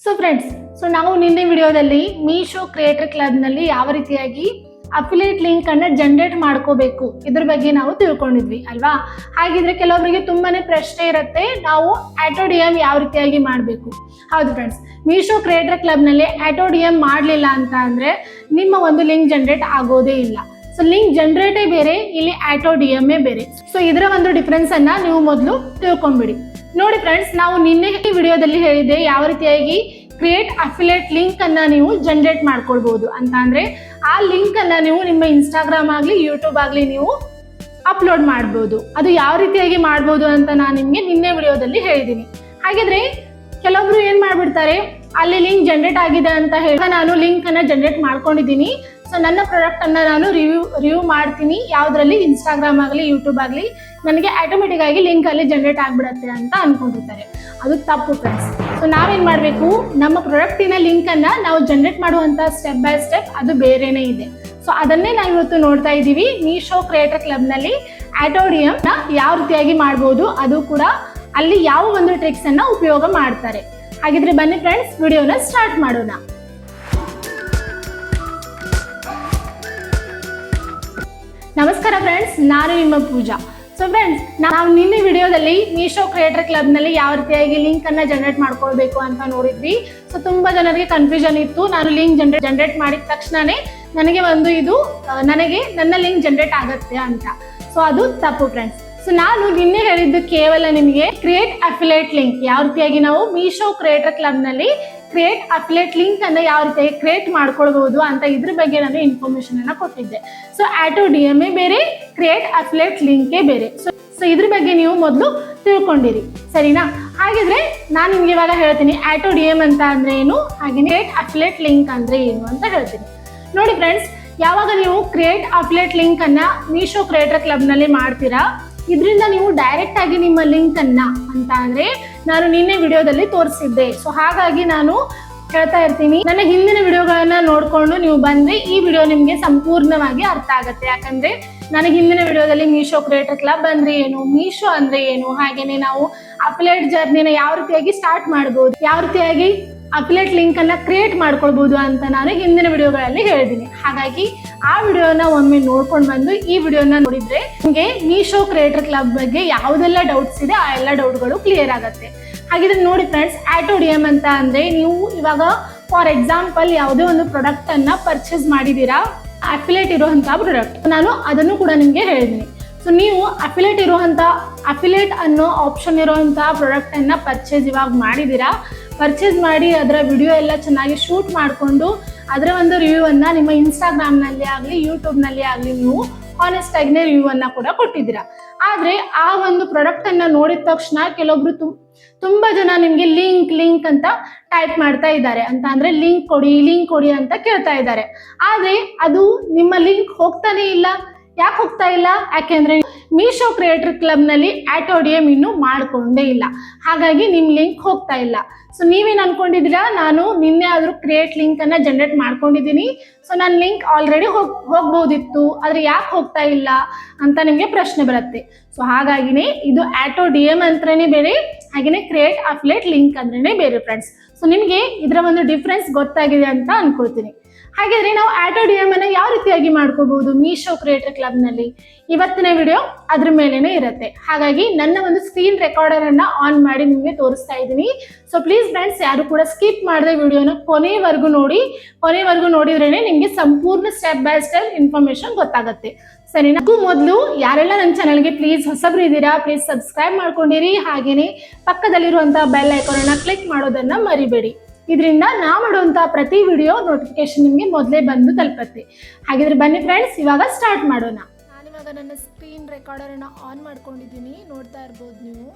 So friends, ನಾವು ನಿನ್ನೆ ವಿಡಿಯೋದಲ್ಲಿ ಮೀಶೋ ಕ್ರಿಯೇಟರ್ ಕ್ಲಬ್ನಲ್ಲಿ ಯಾವ ರೀತಿಯಾಗಿ ಅಫಿಲಿಯೇಟ್ ಲಿಂಕ್ ಅನ್ನ ಜನರೇಟ್ ಮಾಡ್ಕೋಬೇಕು ಇದ್ರ ಬಗ್ಗೆ ನಾವು ತಿಳ್ಕೊಂಡಿದ್ವಿ ಅಲ್ವಾ. ಹಾಗಿದ್ರೆ ಕೆಲವೊಬ್ಬರಿಗೆ ತುಂಬಾನೇ ಪ್ರಶ್ನೆ ಇರುತ್ತೆ, ನಾವು ಆಟೋ ಡಿ ಎಂ ಯಾವ ರೀತಿಯಾಗಿ ಮಾಡಬೇಕು. ಹೌದು ಫ್ರೆಂಡ್ಸ್, ಮೀಶೋ ಕ್ರಿಯೇಟರ್ ಕ್ಲಬ್ನಲ್ಲಿ ಆಟೋ ಡಿ ಎಂ ಮಾಡಲಿಲ್ಲ ಅಂತ ಅಂದ್ರೆ ನಿಮ್ಮ ಒಂದು ಲಿಂಕ್ ಜನರೇಟ್ ಆಗೋದೇ ಇಲ್ಲ. ಸೊ ಲಿಂಕ್ ಜನರೇಟೇ ಬೇರೆ, ಇಲ್ಲಿ ಆಟೋ ಡಿ ಎಂ ಬೇರೆ. ಸೊ ಇದರ ಒಂದು ಡಿಫ್ರೆನ್ಸ್ ಅನ್ನ ನೀವು ಮೊದಲು ತಿಳ್ಕೊಂಡ್ಬಿಡಿ. ನೋಡಿ ಫ್ರೆಂಡ್ಸ್, ನಾವು ನಿನ್ನೆ ವಿಡಿಯೋದಲ್ಲಿ ಹೇಳಿದ್ದೆ ಯಾವ ರೀತಿಯಾಗಿ ಕ್ರಿಯೇಟ್ ಅಫಿಲಿಯೇಟ್ ಲಿಂಕ್ ಅನ್ನ ನೀವು ಜನರೇಟ್ ಮಾಡ್ಕೊಳ್ಬಹುದು ಅಂತ. ಅಂದ್ರೆ ಆ ಲಿಂಕ್ ಅನ್ನ ನೀವು ನಿಮ್ಮ ಇನ್ಸ್ಟಾಗ್ರಾಮ್ ಆಗ್ಲಿ ಯೂಟ್ಯೂಬ್ ಆಗ್ಲಿ ನೀವು ಅಪ್ಲೋಡ್ ಮಾಡ್ಬೋದು. ಅದು ಯಾವ ರೀತಿಯಾಗಿ ಮಾಡ್ಬೋದು ಅಂತ ನಾನು ನಿಮ್ಗೆ ನಿನ್ನೆ ವಿಡಿಯೋದಲ್ಲಿ ಹೇಳಿದ್ದೀನಿ. ಹಾಗಿದ್ರೆ ಕೆಲವೊಬ್ರು ಏನ್ ಮಾಡ್ಬಿಡ್ತಾರೆ, ಅಲ್ಲಿ ಲಿಂಕ್ ಜನರೇಟ್ ಆಗಿದೆ ಅಂತ ಹೇಳಿ ನಾನು ಲಿಂಕ್ ಅನ್ನ ಜನರೇಟ್ ಮಾಡ್ಕೊಂಡಿದ್ದೀನಿ, ಸೊ ನನ್ನ ಪ್ರಾಡಕ್ಟ್ ಅನ್ನ ನಾನು ರಿವ್ಯೂ ಮಾಡ್ತೀನಿ ಯಾವ್ದ್ರಲ್ಲಿ, ಇನ್ಸ್ಟಾಗ್ರಾಮ್ ಆಗಲಿ ಯೂಟ್ಯೂಬ್ ಆಗಲಿ, ನನಗೆ ಆಟೋಮೆಟಿಕ್ ಆಗಿ ಲಿಂಕ್ ಅಲ್ಲಿ ಜನರೇಟ್ ಆಗ್ಬಿಡತ್ತೆ ಅಂತ ಅನ್ಕೊಂಡಿರ್ತಾರೆ. ಅದು ತಪ್ಪು ಫ್ರೆಂಡ್ಸ್. ಸೊ ನಾವೇನ್ ಮಾಡ್ಬೇಕು, ನಮ್ಮ ಪ್ರಾಡಕ್ಟಿನ ಲಿಂಕ್ ಅನ್ನ ನಾವು ಜನರೇಟ್ ಮಾಡುವಂತ ಸ್ಟೆಪ್ ಬೈ ಸ್ಟೆಪ್ ಅದು ಬೇರೆನೇ ಇದೆ. ಸೊ ಅದನ್ನೇ ನಾವು ಇವತ್ತು ನೋಡ್ತಾ ಇದ್ದೀವಿ. ಮೀಶೋ ಕ್ರಿಯೇಟರ್ ಕ್ಲಬ್ ನಲ್ಲಿ ಆಟೋ ಡಿ ಎಂ ನ ಯಾವ ರೀತಿಯಾಗಿ ಮಾಡ್ಬೋದು, ಅದು ಕೂಡ ಅಲ್ಲಿ ಯಾವ ಒಂದು ಟ್ರಿಕ್ಸ್ ಅನ್ನ ಉಪಯೋಗ ಮಾಡ್ತಾರೆ. ಹಾಗಿದ್ರೆ ಬನ್ನಿ ಫ್ರೆಂಡ್ಸ್, ವಿಡಿಯೋನ ಸ್ಟಾರ್ಟ್ ಮಾಡೋಣ. ನಮಸ್ಕಾರ ಫ್ರೆಂಡ್ಸ್, ನಾನು ನಿಮ್ಮ ಪೂಜಾ. ಸೊ ಫ್ರೆಂಡ್ಸ್, ನಾವು ನಿನ್ನೆ ವಿಡಿಯೋದಲ್ಲಿ ಮೀಶೋ ಕ್ರಿಯೇಟರ್ ಕ್ಲಬ್ ನಲ್ಲಿ ಯಾವ ರೀತಿಯಾಗಿ ಲಿಂಕ್ ಅನ್ನ ಜನರೇಟ್ ಮಾಡ್ಕೊಳ್ಬೇಕು ಅಂತ ನೋಡಿದ್ವಿ. ಸೊ ತುಂಬಾ ಜನರಿಗೆ ಕನ್ಫ್ಯೂಷನ್ ಇತ್ತು, ನಾನು ಲಿಂಕ್ ಜನರೇಟ್ ಮಾಡಿದ ತಕ್ಷಣನೇ ನನಗೆ ನನ್ನ ಲಿಂಕ್ ಜನರೇಟ್ ಆಗತ್ತೆ ಅಂತ. ಸೊ ಅದು ತಪ್ಪು ಫ್ರೆಂಡ್ಸ್. ಸೊ ನಾನು ನಿನ್ನೆ ಹೇಳಿದ್ದು ಕೇವಲ ನಿಮಗೆ ಕ್ರಿಯೇಟ್ ಅಫಿಲಿಯೇಟ್ ಲಿಂಕ್ ಯಾವ ರೀತಿಯಾಗಿ ನಾವು ಮೀಶೋ ಕ್ರಿಯೇಟರ್ ಕ್ಲಬ್ ನಲ್ಲಿ ಕ್ರಿಯೇಟ್ ಅಫಿಲಿಯೇಟ್ ಲಿಂಕ್ ಅನ್ನ ಯಾವ ರೀತಿಯಾಗಿ ಕ್ರಿಯೇಟ್ ಮಾಡ್ಕೊಳ್ಬಹುದು ಅಂತ ಇದ್ರ ಬಗ್ಗೆ ನಾನು ಇನ್ಫಾರ್ಮೇಶನ್ ಅನ್ನ ಕೊಟ್ಟಿದ್ದೆ. ಸೊ ಆಟೋ ಡಿ ಎಂ ಬೇರೆ, ಕ್ರಿಯೇಟ್ ಅಫಿಲಿಯೇಟ್ ಲಿಂಕೇ ಬೇರೆ. ಸೊ ಇದ್ರ ಬಗ್ಗೆ ನೀವು ಮೊದಲು ತಿಳ್ಕೊಂಡಿರಿ, ಸರಿನಾ? ಹಾಗಿದ್ರೆ ನಾನು ನಿಮ್ಗೆ ಇವಾಗ ಹೇಳ್ತೀನಿ ಆಟೋ ಡಿ ಎಂ ಅಂತ ಅಂದ್ರೆ ಏನು, ಹಾಗೆ ಕ್ರಿಯೇಟ್ ಅಫಿಲಿಯೇಟ್ ಲಿಂಕ್ ಅಂದ್ರೆ ಏನು ಅಂತ ಹೇಳ್ತೀನಿ. ನೋಡಿ ಫ್ರೆಂಡ್ಸ್, ಯಾವಾಗ ನೀವು ಕ್ರಿಯೇಟ್ ಅಫಿಲಿಯೇಟ್ ಲಿಂಕ್ ಅನ್ನ ಮೀಶೋ ಕ್ರಿಯೇಟರ್ ಕ್ಲಬ್ ನಲ್ಲಿ ಮಾಡ್ತೀರಾ, ಇದರಿಂದ ನೀವು ಡೈರೆಕ್ಟ್ ಆಗಿ ನಿಮ್ಮ ಲಿಂಕ್ ಅನ್ನ ಅಂತ ಅಂದ್ರೆ ನಾನು ನಿನ್ನೆ ವಿಡಿಯೋದಲ್ಲಿ ತೋರಿಸಿದ್ದೆ. ಸೊ ಹಾಗಾಗಿ ನಾನು ಹೇಳ್ತಾ ಇರ್ತೀನಿ, ನನ್ನ ಹಿಂದಿನ ವಿಡಿಯೋಗಳನ್ನ ನೋಡ್ಕೊಂಡು ನೀವು ಬಂದ್ರೆ ಈ ವಿಡಿಯೋ ನಿಮ್ಗೆ ಸಂಪೂರ್ಣವಾಗಿ ಅರ್ಥ ಆಗುತ್ತೆ. ಯಾಕಂದ್ರೆ ನನಗೆ ಹಿಂದಿನ ವಿಡಿಯೋದಲ್ಲಿ ಮೀಶೋ ಕ್ರಿಯೇಟರ್ ಕ್ಲಬ್ ಅಂದ್ರೆ ಏನು, ಮೀಶೋ ಅಂದ್ರೆ ಏನು, ಹಾಗೇನೆ ನಾವು ಅಫಿಲಿಯೇಟ್ ಜರ್ನಿನ ಯಾವ ರೀತಿಯಾಗಿ ಸ್ಟಾರ್ಟ್ ಮಾಡಬಹುದು, ಯಾವ ರೀತಿಯಾಗಿ ಅಫಿಲಿಯೇಟ್ ಲಿಂಕ್ ಅನ್ನ ಕ್ರಿಯೇಟ್ ಮಾಡ್ಕೊಳ್ಬಹುದು ಅಂತ ನಾನು ಹಿಂದಿನ ವಿಡಿಯೋಗಳಲ್ಲಿ ಹೇಳಿದ್ದೀನಿ. ಹಾಗಾಗಿ ಆ ವಿಡಿಯೋನ ಒಮ್ಮೆ ನೋಡ್ಕೊಂಡು ಬಂದು ಈ ವಿಡಿಯೋನ ನೋಡಿದ್ರೆ ನಿಮಗೆ ಮೀಶೋ ಕ್ರಿಯೇಟರ್ ಕ್ಲಬ್ ಬಗ್ಗೆ ಯಾವುದೆಲ್ಲ ಡೌಟ್ಸ್ ಇದೆ ಆ ಎಲ್ಲ ಡೌಟ್ಗಳು ಕ್ಲಿಯರ್ ಆಗುತ್ತೆ. ಹಾಗಿದ್ರೆ ನೋಡಿ ಫ್ರೆಂಡ್ಸ್, ಆಟೋ ಡಿ ಎಂ ಅಂತ ಅಂದ್ರೆ ನೀವು ಇವಾಗ ಫಾರ್ ಎಕ್ಸಾಂಪಲ್ ಯಾವುದೇ ಒಂದು ಪ್ರಾಡಕ್ಟ್ ಅನ್ನ ಪರ್ಚೇಸ್ ಮಾಡಿದೀರಾ, ಅಫಿಲಿಯೇಟ್ ಇರುವಂತಹ ಪ್ರಾಡಕ್ಟ್, ನಾನು ಅದನ್ನು ಕೂಡ ನಿಮ್ಗೆ ಹೇಳಿದ್ದೀನಿ. ಸೊ ನೀವು ಅಫಿಲಿಯೇಟ್ ಅನ್ನೋ ಆಪ್ಷನ್ ಇರುವಂತಹ ಪ್ರಾಡಕ್ಟ್ ಅನ್ನ ಪರ್ಚೇಸ್ ಇವಾಗ ಮಾಡಿದೀರಾ, ಪರ್ಚೇಸ್ ಮಾಡಿ ಅದರ ವಿಡಿಯೋ ಎಲ್ಲ ಚೆನ್ನಾಗಿ ಶೂಟ್ ಮಾಡಿಕೊಂಡು ಅದರ ಒಂದು ರಿವ್ಯೂ ಅನ್ನ ನಿಮ್ಮ ಇನ್ಸ್ಟಾಗ್ರಾಮ್ ನಲ್ಲಿ ಆಗಲಿ ಯೂಟ್ಯೂಬ್ ನಲ್ಲಿ ಆಗಲಿ ನೀವು ಆನೆಸ್ಟ್ ಆಗಿನೇ ರಿವ್ಯೂ ಅನ್ನ ಕೂಡ ಕೊಟ್ಟಿದ್ದೀರಾ. ಆದ್ರೆ ಆ ಒಂದು ಪ್ರಾಡಕ್ಟ್ ಅನ್ನ ನೋಡಿದ ತಕ್ಷಣ ಕೆಲವೊಬ್ರು ತುಂಬಾ ಜನ ನಿಮ್ಗೆ ಲಿಂಕ್ ಅಂತ ಟೈಪ್ ಮಾಡ್ತಾ ಇದ್ದಾರೆ, ಅಂತ ಅಂದ್ರೆ ಲಿಂಕ್ ಕೊಡಿ ಅಂತ ಕೇಳ್ತಾ ಇದ್ದಾರೆ. ಆದ್ರೆ ಅದು ನಿಮ್ಮ ಲಿಂಕ್ ಹೋಗ್ತಾನೆ ಇಲ್ಲ. ಯಾಕೆ ಹೋಗ್ತಾ ಇಲ್ಲ? ಯಾಕೆಂದ್ರೆ ಮೀಶೋ ಕ್ರಿಯೇಟರ್ ಕ್ಲಬ್ ನಲ್ಲಿ ಆಟೋ ಡಿ ಎಂ ಇನ್ನೂ ಮಾಡ್ಕೊಂಡೇ ಇಲ್ಲ, ಹಾಗಾಗಿ ನಿಮ್ ಲಿಂಕ್ ಹೋಗ್ತಾ ಇಲ್ಲ. ಸೊ ನೀವೇನ್ ಅನ್ಕೊಂಡಿದ್ದೀರಾ, ನಾನು ನಿನ್ನೆ ಆದ್ರೂ ಕ್ರಿಯೇಟ್ ಲಿಂಕ್ ಅನ್ನ ಜನರೇಟ್ ಮಾಡ್ಕೊಂಡಿದ್ದೀನಿ, ಸೊ ನನ್ನ ಲಿಂಕ್ ಆಲ್ರೆಡಿ ಹೋಗ್ಬೋದಿತ್ತು, ಆದ್ರೆ ಯಾಕೆ ಹೋಗ್ತಾ ಇಲ್ಲ ಅಂತ ನಿಮ್ಗೆ ಪ್ರಶ್ನೆ ಬರುತ್ತೆ. ಸೊ ಹಾಗಾಗಿನೇ ಇದು ಆಟೋ ಡಿ ಎಂ ಅಂತಾನೆ ಬೇರೆ, ಹಾಗೇನೆ ಕ್ರಿಯೇಟ್ ಅಫಿಲಿಯೇಟ್ ಲಿಂಕ್ ಅಂದ್ರೇನೆ ಬೇರೆ ಫ್ರೆಂಡ್ಸ್. ಸೊ ನಿಮ್ಗೆ ಇದರ ಒಂದು ಡಿಫ್ರೆನ್ಸ್ ಗೊತ್ತಾಗಿದೆ ಅಂತ ಅನ್ಕೊಳ್ತೀನಿ. ಹಾಗಿದ್ರೆ ನಾವು ಆಟೋ ಡಿ ಎಂ ಅನ್ನ ಯಾವ ರೀತಿಯಾಗಿ ಮಾಡ್ಕೋಬಹುದು ಮೀಶೋ ಕ್ರಿಯೇಟರ್ ಕ್ಲಬ್ ನಲ್ಲಿ, ಇವತ್ತಿನ ವಿಡಿಯೋ ಅದ್ರ ಮೇಲೇನೆ ಇರುತ್ತೆ. ಹಾಗಾಗಿ ನನ್ನ ಒಂದು ಸ್ಕ್ರೀನ್ ರೆಕಾರ್ಡರ್ ಅನ್ನ ಆನ್ ಮಾಡಿ ನಿಮ್ಗೆ ತೋರಿಸ್ತಾ ಇದ್ದೀನಿ. ಸೊ ಪ್ಲೀಸ್ ಫ್ರೆಂಡ್ಸ್, ಯಾರು ಕೂಡ ಸ್ಕಿಪ್ ಮಾಡದೆ ವಿಡಿಯೋನ ಕೊನೆವರೆಗೂ ನೋಡಿದ್ರೇನೆ ನಿಮ್ಗೆ ಸಂಪೂರ್ಣ ಸ್ಟೆಪ್ ಬೈ ಸ್ಟೆಪ್ ಇನ್ಫಾರ್ಮೇಶನ್ ಗೊತ್ತಾಗುತ್ತೆ, ಸರಿನಾ? ಮೊದಲು ಯಾರೆಲ್ಲ ನನ್ನ ಚಾನಲ್ಗೆ ಪ್ಲೀಸ್ ಹೊಸಬ್ರು ಇದ್ದೀರಾ, ಪ್ಲೀಸ್ ಸಬ್ಸ್ಕ್ರೈಬ್ ಮಾಡ್ಕೊಂಡಿರಿ, ಹಾಗೇನೆ ಪಕ್ಕದಲ್ಲಿರುವಂತಹ ಬೆಲ್ ಐಕಾನ್ ಅನ್ನ ಕ್ಲಿಕ್ ಮಾಡೋದನ್ನ ಮರಿಬೇಡಿ. ಇದರಿಂದ ನಾ ಮಾಡುವಂತಹ ಪ್ರತಿ ವಿಡಿಯೋ ನೋಟಿಫಿಕೇಶನ್ ನಿಮಗೆ ಮೊದಲೇ ಬಂದು ತಲುಪತ್ತೆ. ಹಾಗಿದ್ರೆ ಬನ್ನಿ ಫ್ರೆಂಡ್ಸ್, ಇವಾಗ ಸ್ಟಾರ್ಟ್ ಮಾಡೋಣ. ನಾನಿವಾಗ ನನ್ನ ಸ್ಕ್ರೀನ್ ರೆಕಾರ್ಡರ್ ಅನ್ನ ಆನ್ ಮಾಡ್ಕೊಂಡಿದ್ದೀನಿ, ನೋಡ್ತಾ ಇರ್ಬೋದು ನೀವು.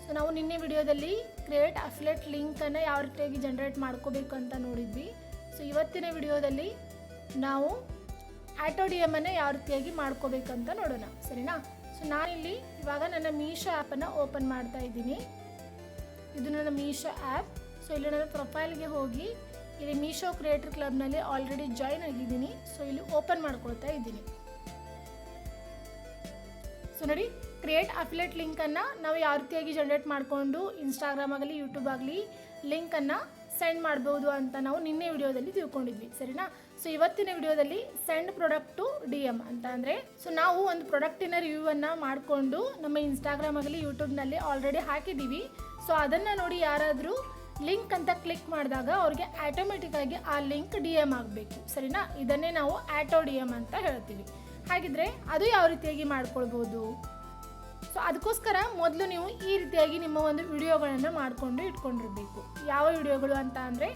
ಸೊ ನಾವು ನಿನ್ನೆ ವಿಡಿಯೋದಲ್ಲಿ ಕ್ರಿಯೇಟ್ ಅಫಿಲಿಯೇಟ್ ಲಿಂಕ್ ಅನ್ನ ಯಾವ ರೀತಿಯಾಗಿ ಜನರೇಟ್ ಮಾಡ್ಕೋಬೇಕು ಅಂತ ನೋಡಿದ್ವಿ. ಸೊ ಇವತ್ತಿನ ವಿಡಿಯೋದಲ್ಲಿ ನಾವು ಆಟೋ ಡಿ ಎಂ ಅನ್ನ ಯಾವ ರೀತಿಯಾಗಿ ಮಾಡ್ಕೋಬೇಕಂತ ನೋಡೋಣ, ಸರಿನಾ? ಸೊ ನಾನಿಲ್ಲಿ ಇವಾಗ ನನ್ನ ಮೀಶೋ ಆ್ಯಪ್ ಅನ್ನ ಓಪನ್ ಮಾಡ್ತಾ ಇದ್ದೀನಿ. ಇದು ನನ್ನ ಮೀಶೋ ಆ್ಯಪ್. ಸೊ ಇಲ್ಲಿ ನನ್ನ ಪ್ರೊಫೈಲ್ಗೆ ಹೋಗಿ ಇಲ್ಲಿ ಮೀಶೋ ಕ್ರಿಯೇಟರ್ ಕ್ಲಬ್ನಲ್ಲಿ ಆಲ್ರೆಡಿ ಜಾಯ್ನ್ ಆಗಿದ್ದೀನಿ. ಸೊ ಇಲ್ಲಿ ಓಪನ್ ಮಾಡ್ಕೊಳ್ತಾ ಇದ್ದೀನಿ. ಸೊ ನೋಡಿ, ಕ್ರಿಯೇಟ್ ಅಫಿಲಿಯೇಟ್ ಲಿಂಕನ್ನು ನಾವು ಯಾವ ರೀತಿಯಾಗಿ ಜನರೇಟ್ ಮಾಡಿಕೊಂಡು ಇನ್ಸ್ಟಾಗ್ರಾಮ್ ಆಗಲಿ ಯೂಟ್ಯೂಬ್ ಆಗಲಿ ಲಿಂಕನ್ನು ಸೆಂಡ್ ಮಾಡ್ಬೋದು ಅಂತ ನಾವು ನಿನ್ನೆ ವಿಡಿಯೋದಲ್ಲಿ ತಿಳ್ಕೊಂಡಿದ್ವಿ, ಸರಿನಾ. ಸೊ ಇವತ್ತಿನ ವಿಡಿಯೋದಲ್ಲಿ ಸೆಂಡ್ ಪ್ರಾಡಕ್ಟ್ ಟು DM ಅಂತ ಅಂದರೆ, ಸೊ ನಾವು ಒಂದು ಪ್ರಾಡಕ್ಟಿನ ರಿವ್ಯೂವನ್ನು ಮಾಡಿಕೊಂಡು ನಮ್ಮ ಇನ್ಸ್ಟಾಗ್ರಾಮ್ ಆಗಲಿ ಯೂಟ್ಯೂಬ್ನಲ್ಲಿ ಆಲ್ರೆಡಿ ಹಾಕಿದ್ದೀವಿ. ಸೊ ಅದನ್ನು ನೋಡಿ ಯಾರಾದರೂ ಲಿಂಕ್ ಅಂತ ಕ್ಲಿಕ್ ಮಾಡಿದಾಗ ಅವ್ರಿಗೆ ಆಟೋಮೆಟಿಕ್ಕಾಗಿ ಆ ಲಿಂಕ್ DM ಆಗಬೇಕು, ಸರಿನಾ. ಇದನ್ನೇ ನಾವು ಆಟೋ DM ಅಂತ ಹೇಳ್ತೀವಿ. ಹಾಗಿದ್ರೆ ಅದು ಯಾವ ರೀತಿಯಾಗಿ ಮಾಡ್ಕೊಳ್ಬೋದು? ಸೊ ಅದಕ್ಕೋಸ್ಕರ ಮೊದಲು ನೀವು ಈ ರೀತಿಯಾಗಿ ನಿಮ್ಮ ಒಂದು ವಿಡಿಯೋಗಳನ್ನು ಮಾಡಿಕೊಂಡು ಇಟ್ಕೊಂಡಿರಬೇಕು. ಯಾವ ವಿಡಿಯೋಗಳು ಅಂತ ಅಂದರೆ,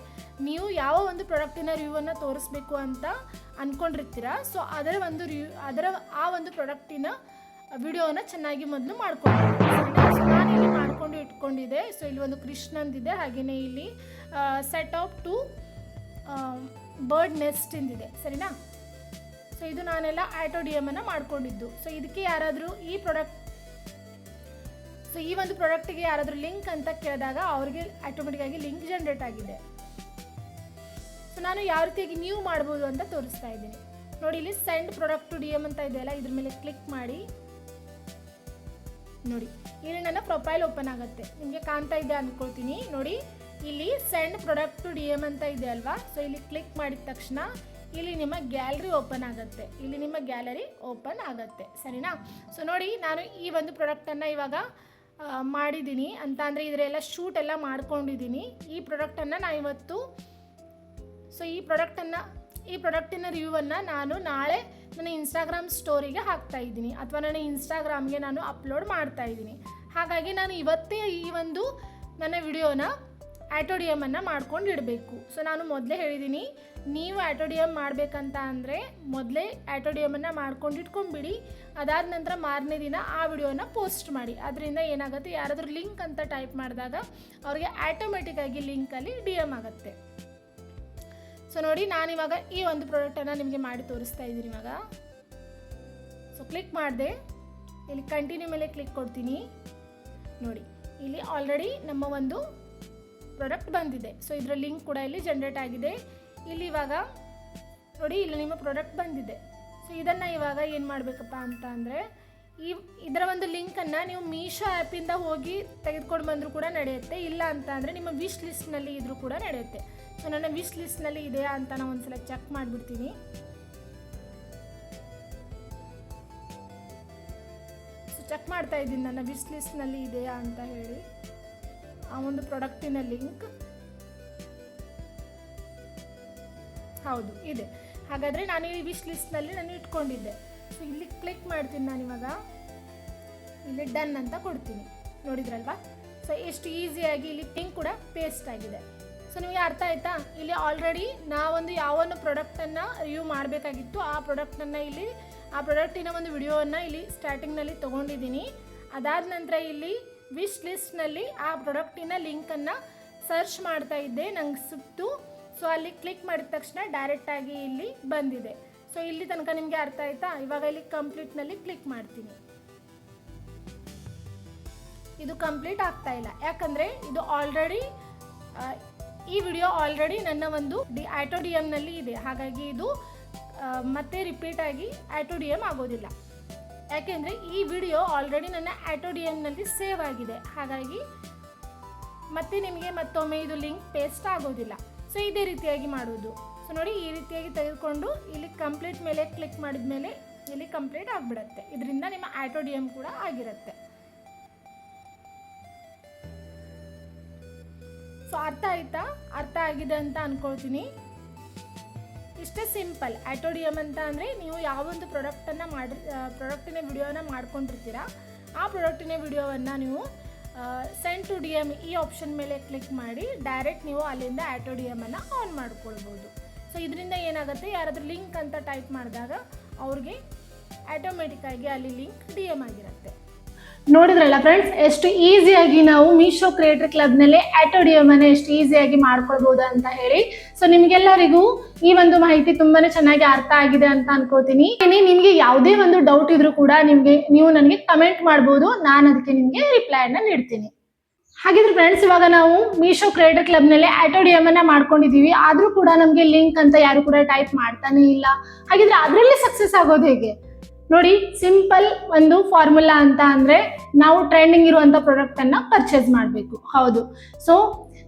ನೀವು ಯಾವ ಒಂದು ಪ್ರಾಡಕ್ಟಿನ ರಿವ್ಯೂವನ್ನು ತೋರಿಸ್ಬೇಕು ಅಂತ ಅಂದ್ಕೊಂಡಿರ್ತೀರ, ಸೊ ಅದರ ಆ ಒಂದು ಪ್ರಾಡಕ್ಟಿನ ವಿಡಿಯೋನ ಚೆನ್ನಾಗಿ ಮೊದಲು ಮಾಡ್ಕೊಳ್ಬೇಕು, ಸರಿನಾ. ಸೊ ನಾನಿಲ್ಲಿ ಮಾಡಿಕೊಂಡು ಇಟ್ಕೊಂಡಿದ್ದೆ. ಸೊ ಇಲ್ಲಿ ಒಂದು ಕೃಷ್ಣಂದಿದೆ, ಹಾಗೆಯೇ ಇಲ್ಲಿ ಸೆಟ್ ಆಫ್ 2 ಬರ್ಡ್ ನೆಸ್ಟ್ ಇಂದಿದೆ, ಸರಿನಾ. ಸೊ ಇದು ನಾನೆಲ್ಲ ಆಟೋ DM ಅನ್ನು ಮಾಡ್ಕೊಂಡಿದ್ದು. ಸೊ ಇದಕ್ಕೆ ಯಾರಾದರೂ ಈ ಒಂದು ಪ್ರಾಡಕ್ಟಿಗೆ ಯಾರಾದರೂ ಲಿಂಕ್ ಅಂತ ಕೇಳಿದಾಗ ಅವ್ರಿಗೆ ಆಟೋಮೆಟಿಕ್ಕಾಗಿ ಲಿಂಕ್ ಜನರೇಟ್ ಆಗಿದೆ. ಸೊ ನಾನು ಯಾವ ರೀತಿಯಾಗಿ ನೀವು ಮಾಡ್ಬೋದು ಅಂತ ತೋರಿಸ್ತಾ ಇದ್ದೀನಿ. ನೋಡಿ, ಇಲ್ಲಿ ಸೆಂಡ್ ಪ್ರಾಡಕ್ಟ್ ಟು DM ಅಂತ ಇದೆಯಲ್ಲ, ಇದ್ರ ಮೇಲೆ ಕ್ಲಿಕ್ ಮಾಡಿ. ನೋಡಿ, ಇಲ್ಲಿ ನನ್ನ ಪ್ರೊಫೈಲ್ ಓಪನ್ ಆಗುತ್ತೆ, ನಿಮಗೆ ಕಾಣ್ತಾ ಇದೆ ಅಂದ್ಕೊಳ್ತೀನಿ. ನೋಡಿ, ಇಲ್ಲಿ ಸೆಂಡ್ ಪ್ರಾಡಕ್ಟ್ ಟು DM ಅಂತ ಇದೆ ಅಲ್ವಾ. ಸೊ ಇಲ್ಲಿ ಕ್ಲಿಕ್ ಮಾಡಿದ ತಕ್ಷಣ ಇಲ್ಲಿ ನಿಮ್ಮ ಗ್ಯಾಲರಿ ಓಪನ್ ಆಗುತ್ತೆ, ಸರಿನಾ. ಸೊ ನೋಡಿ, ನಾನು ಈ ಒಂದು ಪ್ರಾಡಕ್ಟನ್ನು ಇವಾಗ ಮಾಡಿದ್ದೀನಿ ಅಂತ ಅಂದರೆ ಇದರೆಲ್ಲ ಶೂಟ್ ಎಲ್ಲ ಮಾಡ್ಕೊಂಡಿದ್ದೀನಿ. ಈ ಪ್ರಾಡಕ್ಟನ್ನು ನಾನು ಇವತ್ತು, ಸೊ ಈ ಪ್ರಾಡಕ್ಟಿನ ರಿವ್ಯೂವನ್ನು ನಾನು ನಾಳೆ ನನ್ನ ಇನ್ಸ್ಟಾಗ್ರಾಮ್ ಸ್ಟೋರಿಗೆ ಹಾಕ್ತಾ ಇದ್ದೀನಿ, ಅಥವಾ ನನ್ನ ಇನ್ಸ್ಟಾಗ್ರಾಮ್ಗೆ ನಾನು ಅಪ್ಲೋಡ್ ಮಾಡ್ತಾ ಇದ್ದೀನಿ. ಹಾಗಾಗಿ ನಾನು ಇವತ್ತೇ ಈ ಒಂದು ನನ್ನ ವಿಡಿಯೋನ ಆಟೋ DM ಅನ್ನು ಮಾಡ್ಕೊಂಡು ಇಡಬೇಕು. ಸೊ ನಾನು ಮೊದಲೇ ಹೇಳಿದ್ದೀನಿ, ನೀವು ಆಟೋ DM ಮಾಡಬೇಕಂತ ಅಂದರೆ ಮೊದಲೇ ಆಟೋ DM ಅನ್ನು ಮಾಡ್ಕೊಂಡು ಇಟ್ಕೊಂಡ್ಬಿಡಿ. ಅದಾದ ನಂತರ ಮಾರನೇ ದಿನ ಆ ವಿಡಿಯೋನ ಪೋಸ್ಟ್ ಮಾಡಿ. ಅದರಿಂದ ಏನಾಗುತ್ತೆ, ಯಾರಾದರೂ ಲಿಂಕ್ ಅಂತ ಟೈಪ್ ಮಾಡಿದಾಗ ಅವ್ರಿಗೆ ಆಟೋಮೆಟಿಕ್ಕಾಗಿ ಲಿಂಕಲ್ಲಿ DM ಆಗುತ್ತೆ. ಸೊ ನೋಡಿ, ನಾನಿವಾಗ ಈ ಒಂದು ಪ್ರಾಡಕ್ಟನ್ನು ನಿಮಗೆ ಮಾಡಿ ತೋರಿಸ್ತಾ ಇದ್ದೀನಿ ಇವಾಗ. ಸೊ ಕ್ಲಿಕ್ ಮಾಡಿದೆ, ಇಲ್ಲಿ ಕಂಟಿನ್ಯೂ ಮೇಲೆ ಕ್ಲಿಕ್ ಕೊಡ್ತೀನಿ. ನೋಡಿ, ಇಲ್ಲಿ ಆಲ್ರೆಡಿ ನಮ್ಮ ಒಂದು ಪ್ರಾಡಕ್ಟ್ ಬಂದಿದೆ. ಸೊ ಇದರ ಲಿಂಕ್ ಕೂಡ ಇಲ್ಲಿ ಜನರೇಟ್ ಆಗಿದೆ. ಇಲ್ಲಿ ಇವಾಗ ನೋಡಿ, ಇಲ್ಲಿ ನಿಮ್ಮ ಪ್ರಾಡಕ್ಟ್ ಬಂದಿದೆ. ಸೊ ಇದನ್ನು ಇವಾಗ ಏನು ಮಾಡಬೇಕಪ್ಪ ಅಂತ ಅಂದರೆ, ಇದರ ಒಂದು ಲಿಂಕನ್ನು ನೀವು ಮೀಶೋ ಆ್ಯಪಿಂದ ಹೋಗಿ ತೆಗೆದುಕೊಂಡು ಬಂದರೂ ಕೂಡ ನಡೆಯುತ್ತೆ, ಇಲ್ಲ ಅಂತ ಅಂದರೆ ನಿಮ್ಮ ವಿಶ್ ಲಿಸ್ಟ್ನಲ್ಲಿ ಇದ್ರೂ ಕೂಡ ನಡೆಯುತ್ತೆ. ಸೊ ನನ್ನ ವಿಶ್ ಲಿಸ್ಟ್ನಲ್ಲಿ ಇದೆಯಾ ಅಂತ ನಾನು ಒಂದ್ಸಲ ಚೆಕ್ ಮಾಡಿಬಿಡ್ತೀನಿ. ಸೊ ಚೆಕ್ ಮಾಡ್ತಾ ಇದ್ದೀನಿ ನನ್ನ ವಿಶ್ ಲಿಸ್ಟ್ನಲ್ಲಿ ಇದೆಯಾ ಅಂತ ಹೇಳಿ ಆ ಒಂದು ಪ್ರಾಡಕ್ಟಿನ ಲಿಂಕ್. ಹೌದು, ಇದೆ. ಹಾಗಾದರೆ ನಾನು ಈ ವಿಶ್ ಲಿಸ್ಟ್ನಲ್ಲಿ ನಾನು ಇಟ್ಕೊಂಡಿದ್ದೆ. ಸೊ ಇಲ್ಲಿ ಕ್ಲಿಕ್ ಮಾಡ್ತೀನಿ ನಾನಿವಾಗ, ಇಲ್ಲಿ ಡನ್ ಅಂತ ಕೊಡ್ತೀನಿ. ನೋಡಿದ್ರಲ್ವಾ, ಸೊ ಎಷ್ಟು ಈಸಿಯಾಗಿ ಇಲ್ಲಿ ಲಿಂಕ್ ಕೂಡ ಪೇಸ್ಟ್ ಆಗಿದೆ. ಸೊ ನಿಮಗೆ ಅರ್ಥ ಆಯ್ತಾ? ಇಲ್ಲಿ ಆಲ್ರೆಡಿ ನಾವೊಂದು ಯಾವೊಂದು ಪ್ರಾಡಕ್ಟನ್ನು ರಿವ್ಯೂ ಮಾಡಬೇಕಾಗಿತ್ತು, ಆ ಪ್ರಾಡಕ್ಟಿನ ಒಂದು ವಿಡಿಯೋವನ್ನು ಇಲ್ಲಿ ಸ್ಟಾರ್ಟಿಂಗ್ನಲ್ಲಿ ತೊಗೊಂಡಿದ್ದೀನಿ. ಅದಾದ ನಂತರ ಇಲ್ಲಿ ವಿಶ್ ಲಿಸ್ಟ್ನಲ್ಲಿ ಆ ಪ್ರಾಡಕ್ಟಿನ ಲಿಂಕನ್ನು ಸರ್ಚ್ ಮಾಡ್ತಾ ಇದ್ದೆ, ನಂಗೆ ಸಿಕ್ತು. ಸೊ ಅಲ್ಲಿ ಕ್ಲಿಕ್ ಮಾಡಿದ ತಕ್ಷಣ ಡೈರೆಕ್ಟಾಗಿ ಇಲ್ಲಿ ಬಂದಿದೆ. ಸೊ ಇಲ್ಲಿ ತನಕ ನಿಮಗೆ ಅರ್ಥ ಆಯ್ತಾ? ಇವಾಗ ಇಲ್ಲಿ ಕಂಪ್ಲೀಟ್ನಲ್ಲಿ ಕ್ಲಿಕ್ ಮಾಡ್ತೀನಿ. ಇದು ಕಂಪ್ಲೀಟ್ ಆಗ್ತಾ ಇಲ್ಲ, ಯಾಕಂದರೆ ಇದು ಆಲ್ರೆಡಿ ಈ ವಿಡಿಯೋ ಆಲ್ರೆಡಿ ನನ್ನ ಒಂದು ಆಟೋ DMನಲ್ಲಿ ಇದೆ. ಹಾಗಾಗಿ ಇದು ಮತ್ತೆ ರಿಪೀಟ್ ಆಗಿ ಆಟೋ DM ಆಗೋದಿಲ್ಲ, ಯಾಕೆಂದರೆ ಈ ವಿಡಿಯೋ ಆಲ್ರೆಡಿ ನನ್ನ ಆಟೋ DMನಲ್ಲಿ ಸೇವ್ ಆಗಿದೆ. ಹಾಗಾಗಿ ಮತ್ತೆ ನಿಮಗೆ ಮತ್ತೊಮ್ಮೆ ಇದು ಲಿಂಕ್ ಪೇಸ್ಟ್ ಆಗೋದಿಲ್ಲ. ಸೊ ಇದೇ ರೀತಿಯಾಗಿ ಮಾಡೋದು. ಸೊ ನೋಡಿ, ಈ ರೀತಿಯಾಗಿ ತೆಗೆದುಕೊಂಡು ಇಲ್ಲಿ ಕಂಪ್ಲೀಟ್ ಮೇಲೆ ಕ್ಲಿಕ್ ಮಾಡಿದ ಮೇಲೆ ಇಲ್ಲಿ ಕಂಪ್ಲೀಟ್ ಆಗಿಬಿಡುತ್ತೆ. ಇದರಿಂದ ನಿಮ್ಮ ಆಟೋ DM ಕೂಡ ಆಗಿರುತ್ತೆ. ಸೊ ಅರ್ಥ ಆಯ್ತಾ? ಅರ್ಥ ಆಗಿದೆ ಅಂತ ಅಂದ್ಕೊಳ್ತೀನಿ. ಇಷ್ಟೇ ಸಿಂಪಲ್. ಆಟೋ DM ಅಂತ ಅಂದರೆ ನೀವು ಯಾವೊಂದು ಪ್ರಾಡಕ್ಟಿನ ವಿಡಿಯೋನ ಮಾಡ್ಕೊಂಡಿರ್ತೀರ, ಆ ಪ್ರಾಡಕ್ಟಿನ ವಿಡಿಯೋವನ್ನು ನೀವು ಸೆಂಡ್ ಟು DM ಈ ಆಪ್ಷನ್ ಮೇಲೆ ಕ್ಲಿಕ್ ಮಾಡಿ ಡೈರೆಕ್ಟ್ ನೀವು ಅಲ್ಲಿಂದ ಆಟೋ DM ಅನ್ನು ಆನ್ ಮಾಡ್ಕೊಳ್ಬೋದು. ಸೊ ಇದರಿಂದ ಏನಾಗುತ್ತೆ, ಯಾರಾದರೂ ಲಿಂಕ್ ಅಂತ ಟೈಪ್ ಮಾಡಿದಾಗ ಅವ್ರಿಗೆ ಆಟೋಮೆಟಿಕ್ಕಾಗಿ ಅಲ್ಲಿ ಲಿಂಕ್ DM ಆಗಿರುತ್ತೆ. ನೋಡಿದ್ರಲ್ಲ ಫ್ರೆಂಡ್ಸ್, ಎಷ್ಟು ಈಸಿಯಾಗಿ ನಾವು ಮೀಶೋ ಕ್ರಿಯೇಟರ್ ಕ್ಲಬ್ನಲ್ಲಿ ಆಟೋ DM ಅನ್ನು ಎಷ್ಟು ಈಸಿಯಾಗಿ ಮಾಡ್ಕೊಳ್ಬೋದು ಅಂತ ಹೇಳಿ. ಸೊ ನಿಮಗೆಲ್ಲರಿಗೂ ಈ ಒಂದು ಮಾಹಿತಿ ತುಂಬಾನೇ ಚೆನ್ನಾಗಿ ಅರ್ಥ ಆಗಿದೆ ಅಂತ ಅನ್ಕೋತೀನಿ. ನಿಮಗೆ ಯಾವುದೇ ಒಂದು ಡೌಟ್ ಇದ್ರೂ ಕೂಡ ನೀವು ನನಗೆ ಕಮೆಂಟ್ ಮಾಡ್ಬೋದು, ನಾನು ಅದಕ್ಕೆ ನಿಮಗೆ ರಿಪ್ಲೈನ ನೀಡ್ತೀನಿ. ಹಾಗಿದ್ರೆ ಫ್ರೆಂಡ್ಸ್, ಇವಾಗ ನಾವು ಮೀಶೋ ಕ್ರಿಯೇಟರ್ ಕ್ಲಬ್ನಲ್ಲಿ ಆಟೋ DM ಅನ್ನ ಮಾಡ್ಕೊಂಡಿದ್ದೀವಿ, ಆದರೂ ಕೂಡ ನಮಗೆ ಲಿಂಕ್ ಅಂತ ಯಾರು ಕೂಡ ಟೈಪ್ ಮಾಡ್ತಾನೆ ಇಲ್ಲ. ಹಾಗಿದ್ರೆ ಅದರಲ್ಲಿ ಸಕ್ಸಸ್ ಆಗೋದು ಹೇಗೆ ನೋಡಿ, ಸಿಂಪಲ್ ಒಂದು ಫಾರ್ಮುಲಾ ಅಂತ ಅಂದ್ರೆ ನಾವು ಟ್ರೆಂಡಿಂಗ್ ಇರುವಂತ ಪ್ರಾಡಕ್ಟ್ ಅನ್ನ ಪರ್ಚೇಸ್ ಮಾಡಬೇಕು. ಹೌದು, ಸೊ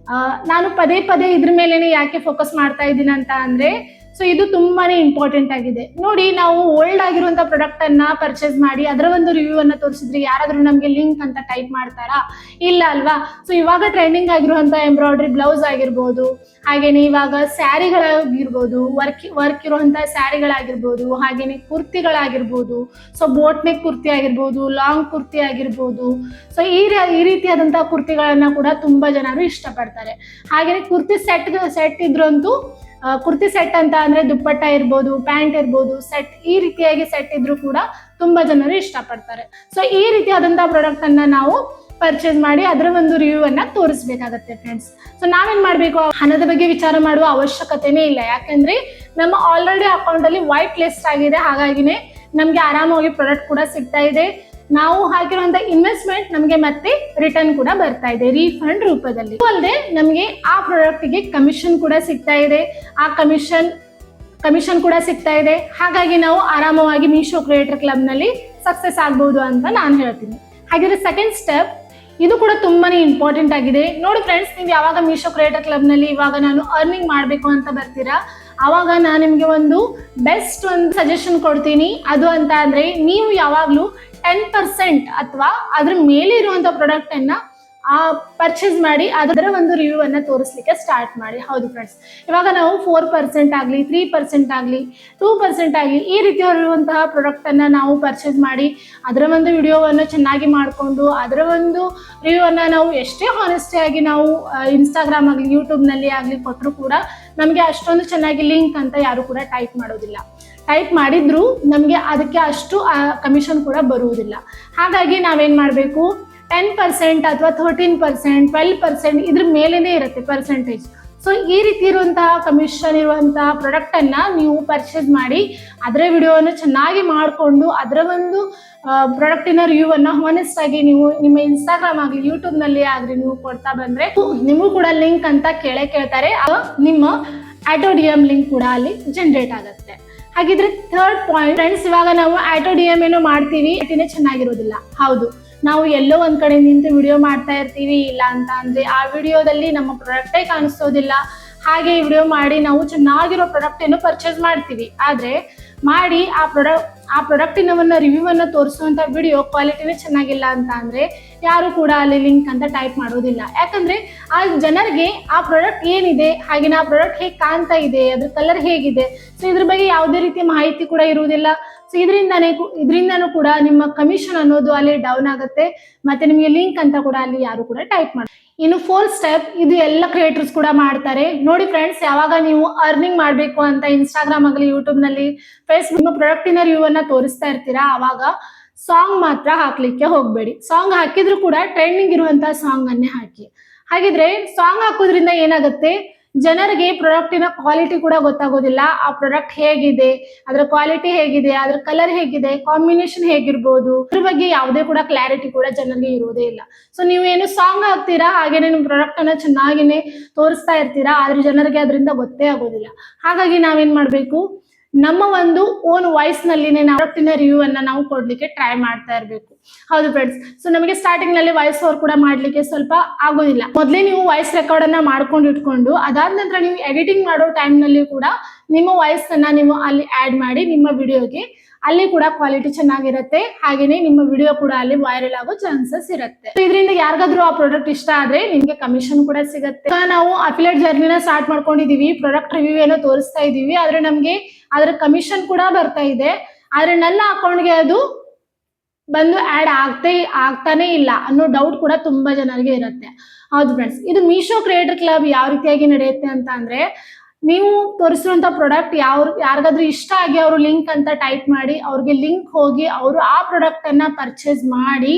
ನಾನು ಪದೇ ಪದೇ ಇದ್ರ ಮೇಲೇನೆ ಯಾಕೆ ಫೋಕಸ್ ಮಾಡ್ತಾ ಇದ್ದೀನಿ ಅಂತ ಅಂದ್ರೆ, ಸೊ ಇದು ತುಂಬಾನೇ ಇಂಪಾರ್ಟೆಂಟ್ ಆಗಿದೆ. ನೋಡಿ, ನಾವು ಓಲ್ಡ್ ಆಗಿರುವಂತ ಪ್ರಾಡಕ್ಟ್ ಅನ್ನ ಪರ್ಚೇಸ್ ಮಾಡಿ ಅದರ ಒಂದು ರಿವ್ಯೂ ಅನ್ನ ತೋರಿಸಿದ್ರೆ ಯಾರಾದ್ರೂ ನಮ್ಗೆ ಲಿಂಕ್ ಅಂತ ಟೈಪ್ ಮಾಡ್ತಾರಾ? ಇಲ್ಲ ಅಲ್ವಾ? ಸೊ ಇವಾಗ ಟ್ರೆಂಡಿಂಗ್ ಆಗಿರುವಂತ ಎಂಬ್ರಾಯ್ಡ್ರಿ ಬ್ಲೌಸ್ ಆಗಿರ್ಬೋದು, ಹಾಗೇನೆ ಇವಾಗ ಸ್ಯಾರಿಗಳಾಗಿರ್ಬೋದು, ವರ್ಕ್ ಇರುವಂತ ಸ್ಯಾರಿಗಳಾಗಿರ್ಬೋದು, ಹಾಗೇನೆ ಕುರ್ತಿಗಳಾಗಿರ್ಬೋದು, ಸೊ ಬೋಟ್ ನೆಕ್ ಕುರ್ತಿ ಆಗಿರ್ಬೋದು, ಲಾಂಗ್ ಕುರ್ತಿ ಆಗಿರ್ಬೋದು, ಸೊ ಈ ರೀತಿಯಾದಂತಹ ಕುರ್ತಿಗಳನ್ನ ಕೂಡ ತುಂಬಾ ಜನರು ಇಷ್ಟಪಡ್ತಾರೆ. ಹಾಗೇನೆ ಕುರ್ತಿ ಸೆಟ್ ಇದ್ರಂತೂ, ಕುರ್ತಿ ಸೆಟ್ ಅಂತ ಅಂದ್ರೆ ದುಪ್ಪಟ್ಟ ಇರ್ಬೋದು, ಪ್ಯಾಂಟ್ ಇರ್ಬೋದು, ಸೆಟ್ ಈ ರೀತಿಯಾಗಿ ಸೆಟ್ ಇದ್ರು ಕೂಡ ತುಂಬಾ ಜನರು ಇಷ್ಟಪಡ್ತಾರೆ. ಸೊ ಈ ರೀತಿಯಾದಂತಹ ಪ್ರಾಡಕ್ಟ್ ಅನ್ನ ನಾವು ಪರ್ಚೇಸ್ ಮಾಡಿ ಅದರ ಒಂದು ರಿವ್ಯೂ ಅನ್ನ ತೋರಿಸ್ಬೇಕಾಗತ್ತೆ ಫ್ರೆಂಡ್ಸ್. ಸೊ ನಾವೇನ್ ಮಾಡ್ಬೇಕು, ಹಣದ ಬಗ್ಗೆ ವಿಚಾರ ಮಾಡುವ ಅವಶ್ಯಕತೆನೇ ಇಲ್ಲ. ಯಾಕಂದ್ರೆ ನಮ್ಮ ಆಲ್ರೆಡಿ ಅಕೌಂಟ್ ಅಲ್ಲಿ ವೈಟ್ ಲಿಸ್ಟ್ ಆಗಿದೆ. ಹಾಗಾಗಿನೇ ನಮ್ಗೆ ಆರಾಮಾಗಿ ಪ್ರಾಡಕ್ಟ್ ಕೂಡ ಸಿಗ್ತಾ ಇದೆ. ನಾವು ಹಾಕಿರುವಂತ ಇನ್ವೆಸ್ಟ್ಮೆಂಟ್ ನಮಗೆ ಮತ್ತೆ ರಿಟರ್ನ್ ಕೂಡ ಬರ್ತಾ ಇದೆ ರೀಫಂಡ್ ರೂಪದಲ್ಲಿ. ಅಲ್ಲದೆ ನಮಗೆ ಆ ಪ್ರಾಡಕ್ಟ್ ಗೆ ಕಮಿಷನ್ ಕೂಡ ಸಿಗ್ತಾ ಇದೆ. ಆ ಕಮಿಷನ್ ಕೂಡ ಸಿಗ್ತಾ ಇದೆ. ಹಾಗಾಗಿ ನಾವು ಆರಾಮವಾಗಿ ಮೀಶೋ ಕ್ರಿಯೇಟರ್ ಕ್ಲಬ್ ನಲ್ಲಿ ಸಕ್ಸಸ್ ಆಗ್ಬಹುದು ಅಂತ ನಾನು ಹೇಳ್ತೀನಿ. ಹಾಗಿದ್ರೆ ಸೆಕೆಂಡ್ ಸ್ಟೆಪ್, ಇದು ಕೂಡ ತುಂಬಾನೇ ಇಂಪಾರ್ಟೆಂಟ್ ಆಗಿದೆ. ನೋಡಿ ಫ್ರೆಂಡ್ಸ್, ನೀವು ಯಾವಾಗ ಮೀಶೋ ಕ್ರಿಯೇಟರ್ ಕ್ಲಬ್ ನಲ್ಲಿ ಇವಾಗ ನಾನು ಅರ್ನಿಂಗ್ ಮಾಡ್ಬೇಕು ಅಂತ ಬರ್ತೀರಾ, ಅವಾಗ ನಾನು ನಿಮ್ಗೆ ಒಂದು ಬೆಸ್ಟ್ ಒಂದು ಸಜೆಷನ್ ಕೊಡ್ತೀನಿ. ಅದು ಅಂತ ಅಂದ್ರೆ, ನೀವು ಯಾವಾಗ್ಲೂ 10% ಅಥವಾ ಅದ್ರ ಮೇಲೆ ಇರುವಂತ ಪ್ರಾಡಕ್ಟ್ ಅನ್ನ ಪರ್ಚೇಸ್ ಮಾಡಿ ಅದರ ಒಂದು ರಿವ್ಯೂ ಅನ್ನ ತೋರಿಸ್ಲಿಕ್ಕೆ ಸ್ಟಾರ್ಟ್ ಮಾಡಿ. ಹೌದು ಫ್ರೆಂಡ್ಸ್, ಇವಾಗ ನಾವು 4% ಆಗಲಿ, 3% ಆಗಲಿ, 2% ಆಗಲಿ ಈ ರೀತಿಯಾಗಿರುವಂತಹ ಪ್ರಾಡಕ್ಟ್ ಅನ್ನ ನಾವು ಪರ್ಚೇಸ್ ಮಾಡಿ ಅದರ ಒಂದು ವಿಡಿಯೋವನ್ನು ಚೆನ್ನಾಗಿ ಮಾಡಿಕೊಂಡು ಅದರ ಒಂದು ರಿವ್ಯೂ ಅನ್ನ ನಾವು ಎಷ್ಟೇ ಹಾನೆಸ್ಟಿ ಆಗಿ ನಾವು ಇನ್ಸ್ಟಾಗ್ರಾಮ್ ಆಗಲಿ, ಯೂಟ್ಯೂಬ್ ನಲ್ಲಿ ಆಗಲಿ ಕೊಟ್ಟರು ಕೂಡ ನಮಗೆ ಅಷ್ಟೊಂದು ಚೆನ್ನಾಗಿ ಲಿಂಕ್ ಅಂತ ಯಾರು ಕೂಡ ಟೈಪ್ ಮಾಡೋದಿಲ್ಲ. ಟೈಪ್ ಮಾಡಿದ್ರು ನಮಗೆ ಅದಕ್ಕೆ ಅಷ್ಟು ಕಮಿಷನ್ ಕೂಡ ಬರುವುದಿಲ್ಲ. ಹಾಗಾಗಿ ನಾವೇನ್ ಮಾಡಬೇಕು, 10% ಅಥವಾ 13%, 12% ಇದ್ರ ಮೇಲೇನೆ ಇರುತ್ತೆ ಪರ್ಸೆಂಟೇಜ್. ಸೊ ಈ ರೀತಿ ಇರುವಂತಹ ಕಮಿಷನ್ ಇರುವಂತಹ ಪ್ರಾಡಕ್ಟ್ ಅನ್ನ ನೀವು ಪರ್ಚೇಸ್ ಮಾಡಿ ಅದರ ವಿಡಿಯೋವನ್ನು ಚೆನ್ನಾಗಿ ಮಾಡಿಕೊಂಡು ಅದರ ಒಂದು ಪ್ರಾಡಕ್ಟಿನ ರಿವ್ಯೂ ಅನ್ನ ಹಾನೆಸ್ಟ್ ಆಗಿ ನೀವು ನಿಮ್ಮ ಇನ್ಸ್ಟಾಗ್ರಾಮ್ ಆಗಲಿ, ಯೂಟ್ಯೂಬ್ ನಲ್ಲಿ ಆಗಲಿ ನೀವು ಕೊಡ್ತಾ ಬಂದ್ರೆ ನಿಮಗೂ ಕೂಡ ಲಿಂಕ್ ಅಂತ ಕೇಳ್ತಾರೆ. ನಿಮ್ಮ AutoDM ಲಿಂಕ್ ಕೂಡ ಅಲ್ಲಿ ಜನರೇಟ್ ಆಗುತ್ತೆ. ಹಾಗಿದ್ರೆ ಥರ್ಡ್ ಪಾಯಿಂಟ್ ಫ್ರೆಂಡ್ಸ್, ಇವಾಗ ನಾವು AutoDM ಏನೋ ಮಾಡ್ತೀವಿ, ಚೆನ್ನಾಗಿರೋದಿಲ್ಲ. ಹೌದು, ನಾವು ಎಲ್ಲೋ ಒಂದ್ ಕಡೆ ನಿಂತು ವಿಡಿಯೋ ಮಾಡ್ತಾ ಇರ್ತೀವಿ. ಇಲ್ಲ ಅಂತ ಅಂದ್ರೆ ಆ ವಿಡಿಯೋದಲ್ಲಿ ನಮ್ಮ ಪ್ರಾಡಕ್ಟೇ ಕಾಣಿಸೋದಿಲ್ಲ. ಹಾಗೆ ವಿಡಿಯೋ ಮಾಡಿ ನಾವು ಚೆನ್ನಾಗಿರೋ ಪ್ರಾಡಕ್ಟ್ ಏನು ಪರ್ಚೇಸ್ ಮಾಡ್ತೀವಿ. ಆದ್ರೆ ಮಾಡಿ ಆ ಪ್ರಾಡಕ್ಟಿನ ರಿವ್ಯೂ ಅನ್ನ ತೋರಿಸುವಂತ ವಿಡಿಯೋ ಕ್ವಾಲಿಟಿನೇ ಚೆನ್ನಾಗಿಲ್ಲ ಅಂತ ಅಂದ್ರೆ ಯಾರು ಕೂಡ ಅಲ್ಲಿ ಲಿಂಕ್ ಅಂತ ಟೈಪ್ ಮಾಡೋದಿಲ್ಲ. ಯಾಕಂದ್ರೆ ಆ ಜನರಿಗೆ ಆ ಪ್ರಾಡಕ್ಟ್ ಏನಿದೆ, ಹಾಗೆ ಆ ಪ್ರಾಡಕ್ಟ್ ಹೇಗೆ ಕಾಣ್ತಾ ಇದೆ, ಅದ್ರ ಕಲರ್ ಹೇಗಿದೆ, ಸೊ ಇದ್ರ ಬಗ್ಗೆ ಯಾವುದೇ ರೀತಿಯ ಮಾಹಿತಿ ಕೂಡ ಇರುವುದಿಲ್ಲ. ಸೊ ಇದರಿಂದನೂ ಕೂಡ ನಿಮ್ಮ ಕಮಿಷನ್ ಅನ್ನೋದು ಅಲ್ಲಿ ಡೌನ್ ಆಗುತ್ತೆ. ಮತ್ತೆ ನಿಮಗೆ ಲಿಂಕ್ ಅಂತ ಕೂಡ ಅಲ್ಲಿ ಯಾರು ಕೂಡ ಟೈಪ್ ಮಾಡಿ. ಇನ್ನು 4th ಸ್ಟೆಪ್, ಇದು ಎಲ್ಲ ಕ್ರಿಯೇಟರ್ಸ್ ಕೂಡ ಮಾಡ್ತಾರೆ. ನೋಡಿ ಫ್ರೆಂಡ್ಸ್, ಯಾವಾಗ ನೀವು ಅರ್ನಿಂಗ್ ಮಾಡಬೇಕು ಅಂತ ಇನ್ಸ್ಟಾಗ್ರಾಮ್ ಆಗಲಿ, ಯೂಟ್ಯೂಬ್ ನಲ್ಲಿ, ಫೇಸ್ಬುಕ್ ನಿಮ್ಮ ಪ್ರಾಡಕ್ಟಿನ ರಿವ್ಯೂ ಅನ್ನ ತೋರಿಸ್ತಾ ಇರ್ತೀರಾ, ಅವಾಗ ಸಾಂಗ್ ಮಾತ್ರ ಹಾಕ್ಲಿಕ್ಕೆ ಹೋಗ್ಬೇಡಿ. ಸಾಂಗ್ ಹಾಕಿದ್ರು ಕೂಡ ಟ್ರೆಂಡಿಂಗ್ ಇರುವಂತಹ ಸಾಂಗ್ ಅನ್ನೇ ಹಾಕಿ. ಹಾಗಿದ್ರೆ ಸಾಂಗ್ ಹಾಕೋದ್ರಿಂದ ಏನಾಗುತ್ತೆ, ಜನರಿಗೆ ಪ್ರಾಡಕ್ಟಿನ ಕ್ವಾಲಿಟಿ ಕೂಡ ಗೊತ್ತಾಗೋದಿಲ್ಲ. ಆ ಪ್ರಾಡಕ್ಟ್ ಹೇಗಿದೆ, ಅದರ ಕ್ವಾಲಿಟಿ ಹೇಗಿದೆ, ಅದ್ರ ಕಲರ್ ಹೇಗಿದೆ, ಕಾಂಬಿನೇಷನ್ ಹೇಗಿರ್ಬೋದು, ಅದ್ರ ಬಗ್ಗೆ ಯಾವುದೇ ಕೂಡ ಕ್ಲಾರಿಟಿ ಕೂಡ ಜನರಿಗೆ ಇರೋದೇ ಇಲ್ಲ. ಸೊ ನೀವು ಏನು ಸಾಂಗ್ ಹಾಕ್ತೀರಾ, ಹಾಗೇನೆ ನಿಮ್ ಪ್ರಾಡಕ್ಟ್ ಅನ್ನ ಚೆನ್ನಾಗಿನೇ ತೋರಿಸ್ತಾ ಇರ್ತೀರಾ, ಆದ್ರೆ ಜನರಿಗೆ ಅದರಿಂದ ಗೊತ್ತೇ ಆಗೋದಿಲ್ಲ. ಹಾಗಾಗಿ ನಾವೇನ್ ಮಾಡ್ಬೇಕು, ನಮ್ಮ ಒಂದು ಓನ್ ವಾಯ್ಸ್ ನಲ್ಲಿನೇ ಪ್ರಾಡಕ್ಟಿನ ರಿವ್ಯೂ ಅನ್ನ ನಾವು ಕೊಡ್ಲಿಕ್ಕೆ ಟ್ರೈ ಮಾಡ್ತಾ ಇರ್ಬೇಕು. ಹೌದು ಫ್ರೆಂಡ್ಸ್, ಸೊ ನಮಗೆ ಸ್ಟಾರ್ಟಿಂಗ್ ನಲ್ಲಿ ವಾಯ್ಸ್ ಓವರ್ ಕೂಡ ಮಾಡ್ಲಿಕ್ಕೆ ಸ್ವಲ್ಪ ಆಗೋದಿಲ್ಲ. ಮೊದಲೇ ನೀವು ವಾಯ್ಸ್ ರೆಕಾರ್ಡ್ ಅನ್ನ ಮಾಡ್ಕೊಂಡು ಇಟ್ಕೊಂಡು ಅದಾದ ನಂತರ ನೀವು ಎಡಿಟಿಂಗ್ ಮಾಡೋ ಟೈಮ್ ನಲ್ಲಿ ಕೂಡ ನಿಮ್ಮ ವಾಯ್ಸ್ ಅನ್ನ ನೀವು ಅಲ್ಲಿ ಆಡ್ ಮಾಡಿ ನಿಮ್ಮ ವಿಡಿಯೋಗೆ, ಅಲ್ಲಿ ಕೂಡ ಕ್ವಾಲಿಟಿ ಚೆನ್ನಾಗಿರುತ್ತೆ. ಹಾಗೇನೆ ನಿಮ್ಮ ವಿಡಿಯೋ ಕೂಡ ಅಲ್ಲಿ ವೈರಲ್ ಆಗೋ ಚಾನ್ಸಸ್ ಇರುತ್ತೆ. ಇದರಿಂದ ಯಾರಿಗಾದ್ರೂ ಆ ಪ್ರಾಡಕ್ಟ್ ಇಷ್ಟ ಆದ್ರೆ ನಿಮ್ಗೆ ಕಮಿಷನ್ ಕೂಡ ಸಿಗುತ್ತೆ. ನಾವು ಅಫಿಲಿಯೇಟ್ ಜರ್ನಿನ ಸ್ಟಾರ್ಟ್ ಮಾಡ್ಕೊಂಡಿದೀವಿ, ಪ್ರಾಡಕ್ಟ್ ರಿವ್ಯೂ ಏನೋ ತೋರಿಸ್ತಾ ಇದೀವಿ, ಆದ್ರೆ ನಮ್ಗೆ ಅದರ ಕಮಿಷನ್ ಕೂಡ ಬರ್ತಾ ಇದೆ. ಆದ್ರೆ ನನ್ನ ಅಕೌಂಟ್ಗೆ ಅದು ಬಂದು ಆಡ್ ಆಗ್ತಾನೆ ಇಲ್ಲ ಅನ್ನೋ ಡೌಟ್ ಕೂಡ ತುಂಬಾ ಜನರಿಗೆ ಇರುತ್ತೆ. ಹೌದು ಫ್ರೆಂಡ್ಸ್, ಇದು ಮೀಶೋ ಕ್ರಿಯೇಟರ್ ಕ್ಲಬ್ ಯಾವ ರೀತಿಯಾಗಿ ನಡೆಯುತ್ತೆ ಅಂತ ಅಂದ್ರೆ, ನೀವು ತೋರಿಸಿರುವಂತ ಪ್ರಾಡಕ್ಟ್ ಯಾರಿಗಾದ್ರೂ ಇಷ್ಟ ಆಗಿ ಅವರು ಲಿಂಕ್ ಅಂತ ಟೈಪ್ ಮಾಡಿ ಅವ್ರಿಗೆ ಲಿಂಕ್ ಹೋಗಿ ಅವರು ಆ ಪ್ರಾಡಕ್ಟ್ ಅನ್ನ ಪರ್ಚೇಸ್ ಮಾಡಿ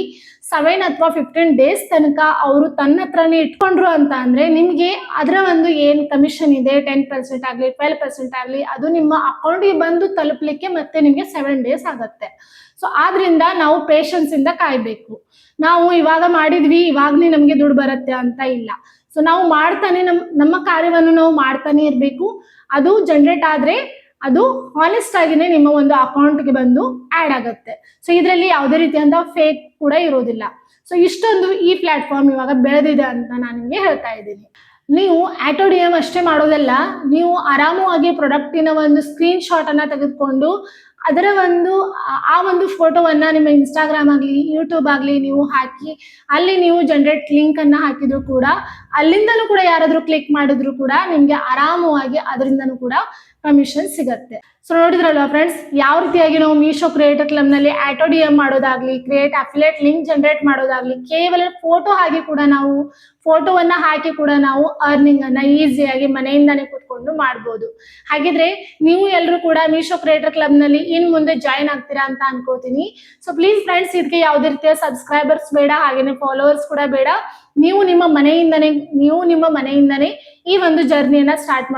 7 ಅಥವಾ 15 ಡೇಸ್ ತನಕ ಅವರು ತನ್ನ ಹತ್ರನೇ ಇಟ್ಕೊಂಡ್ರು ಅಂತ ಅಂದ್ರೆ ನಿಮ್ಗೆ ಅದರ ಒಂದು ಏನ್ ಕಮಿಷನ್ ಇದೆ 10% ಆಗ್ಲಿ 12% ಆಗ್ಲಿ ಅದು ನಿಮ್ಮ ಅಕೌಂಟ್ಗೆ ಬಂದು ತಲುಪಲಿಕ್ಕೆ ಮತ್ತೆ ನಿಮ್ಗೆ 7 ಡೇಸ್ ಆಗತ್ತೆ. ಸೊ ಆದ್ರಿಂದ ನಾವು ಪೇಷನ್ಸ್ ಇಂದ ಕಾಯ್ಬೇಕು. ನಾವು ಇವಾಗ ಮಾಡಿದ್ವಿ ಇವಾಗ್ಲೇ ನಮ್ಗೆ ದುಡ್ಡು ಬರುತ್ತೆ ಅಂತ ಇಲ್ಲ. ಸೊ ನಾವು ಮಾಡ್ತಾನೆ ನಮ್ಮ ಕಾರ್ಯವನ್ನು ನಾವು ಮಾಡ್ತಾನೆ ಇರ್ಬೇಕು. ಅದು ಜನರೇಟ್ ಆದ್ರೆ ಅದು ಹಾನೆಸ್ಟ್ ಆಗಿನೇ ನಿಮ್ಮ ಒಂದು ಅಕೌಂಟ್ಗೆ ಬಂದು ಆಡ್ ಆಗುತ್ತೆ. ಸೊ ಇದರಲ್ಲಿ ಯಾವುದೇ ರೀತಿಯಂತ ಫೇಕ್ ಕೂಡ ಇರೋದಿಲ್ಲ. ಸೊ ಇಷ್ಟೊಂದು ಈ ಪ್ಲಾಟ್ಫಾರ್ಮ್ ಇವಾಗ ಬೆಳೆದಿದೆ ಅಂತ ನಾನು ನಿಮ್ಗೆ ಹೇಳ್ತಾ ಇದ್ದೀನಿ. ನೀವು ಆಟೋಡಿಯಂ ಅಷ್ಟೇ ಮಾಡೋದಲ್ಲ, ನೀವು ಆರಾಮವಾಗಿ ಪ್ರಾಡಕ್ಟಿನ ಒಂದು ಸ್ಕ್ರೀನ್ ಶಾಟ್ ಅನ್ನ ತೆಗೆದುಕೊಂಡು ಅದರ ಆ ಒಂದು ಫೋಟೋವನ್ನ ನಿಮ್ಮ ಇನ್ಸ್ಟಾಗ್ರಾಮ್ ಆಗಲಿ ಯೂಟ್ಯೂಬ್ ಆಗಲಿ ನೀವು ಹಾಕಿ ಅಲ್ಲಿ ನೀವು ಜನರೇಟ್ ಲಿಂಕ್ ಅನ್ನ ಹಾಕಿದ್ರು ಕೂಡ ಅಲ್ಲಿಂದನೂ ಕೂಡ ಯಾರಾದ್ರೂ ಕ್ಲಿಕ್ ಮಾಡಿದ್ರು ಕೂಡ ನಿಮ್ಗೆ ಆರಾಮವಾಗಿ ಅದರಿಂದನೂ ಕೂಡ ಕಮಿಷನ್ ಸಿಗತ್ತೆ. ಸೊ ನೋಡಿದ್ರಲ್ವಾ ಫ್ರೆಂಡ್ಸ್, ಯಾವ ರೀತಿಯಾಗಿ ನಾವು ಮೀಶೋ ಕ್ರಿಯೇಟರ್ ಕ್ಲಬ್ ನಲ್ಲಿ ಆಟೋಡಿಯಂ ಮಾಡೋದಾಗ್ಲಿ, ಕ್ರಿಯೇಟ್ ಅಫಿಲಿಯೇಟ್ ಲಿಂಕ್ ಜನರೇಟ್ ಮಾಡೋದಾಗ್ಲಿ, ಕೇವಲ ಫೋಟೋವನ್ನ ಹಾಕಿ ಕೂಡ ನಾವು ಅರ್ನಿಂಗ್ ಅನ್ನ ಈಸಿಯಾಗಿ ಮನೆಯಿಂದಾನೇ ಕೂತ್ಕೊಂಡು ಮಾಡ್ಬೋದು. ಹಾಗಿದ್ರೆ ನೀವು ಎಲ್ಲರೂ ಕೂಡ ಮೀಶೋ ಕ್ರಿಯೇಟರ್ ಕ್ಲಬ್ ನಲ್ಲಿ ಇನ್ ಮುಂದೆ ಜಾಯಿನ್ ಆಗ್ತೀರಾ ಅಂತ ಅನ್ಕೋತೀನಿ. ಸೊ ಪ್ಲೀಸ್ ಫ್ರೆಂಡ್ಸ್, ಇದಕ್ಕೆ ಯಾವುದೇ ರೀತಿಯ ಸಬ್ಸ್ಕ್ರೈಬರ್ಸ್ ಬೇಡ, ಹಾಗೇನೆ ಫಾಲೋವರ್ಸ್ ಕೂಡ ಬೇಡ. ನೀವು ನಿಮ್ಮ ಮನೆಯಿಂದನೇ ಈ ಒಂದು ಜರ್ನಿಯನ್ನ ಸ್ಟಾರ್ಟ್